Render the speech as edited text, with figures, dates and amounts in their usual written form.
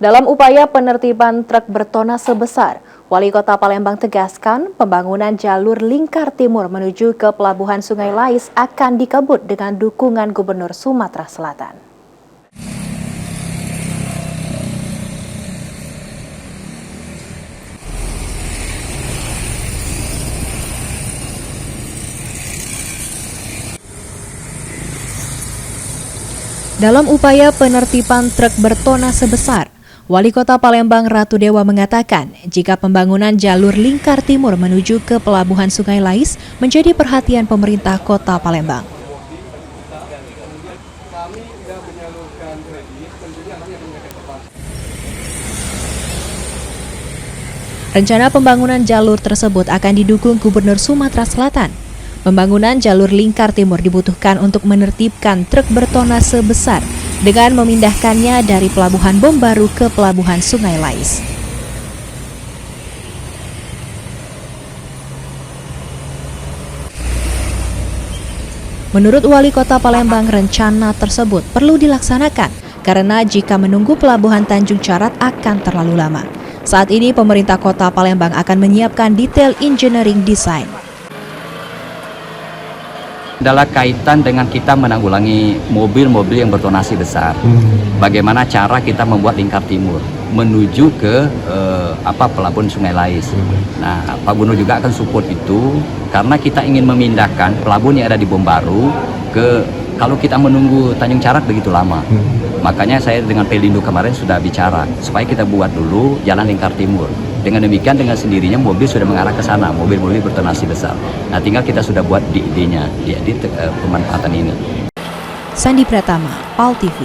Dalam upaya penertiban truk bertona sebesar, Wali Kota Palembang tegaskan pembangunan jalur lingkar timur menuju ke Pelabuhan Sungai Lais akan dikebut dengan dukungan Gubernur Sumatera Selatan. Dalam upaya penertiban truk bertona sebesar, Wali Kota Palembang Ratu Dewa mengatakan jika pembangunan jalur lingkar timur menuju ke Pelabuhan Sungai Lais menjadi perhatian pemerintah Kota Palembang. Rencana pembangunan jalur tersebut akan didukung Gubernur Sumatera Selatan. Pembangunan jalur lingkar timur dibutuhkan untuk menertibkan truk bertona sebesar dengan memindahkannya dari Pelabuhan Bom Baru ke Pelabuhan Sungai Lais. Menurut Wali Kota Palembang, rencana tersebut perlu dilaksanakan karena jika menunggu Pelabuhan Tanjung Carat akan terlalu lama. Saat ini pemerintah Kota Palembang akan menyiapkan detail engineering design. Adalah kaitan dengan kita menanggulangi mobil-mobil yang bertonasi besar. Bagaimana cara kita membuat lingkar timur menuju ke Pelabuhan Sungai Lais. Nah, Pak Gubernur juga akan support itu karena kita ingin memindahkan pelabuhan yang ada di Bom Baru ke, kalau kita menunggu Tanjung Carat begitu lama. Makanya saya dengan Pelindo kemarin sudah bicara supaya kita buat dulu jalan lingkar timur. Dengan demikian dengan sendirinya mobil sudah mengarah ke sana, mobil-mobil bertonasi besar. Nah, tinggal kita sudah buat di idenya, di pemanfaatan ini. Sandi Pratama, PAL TV.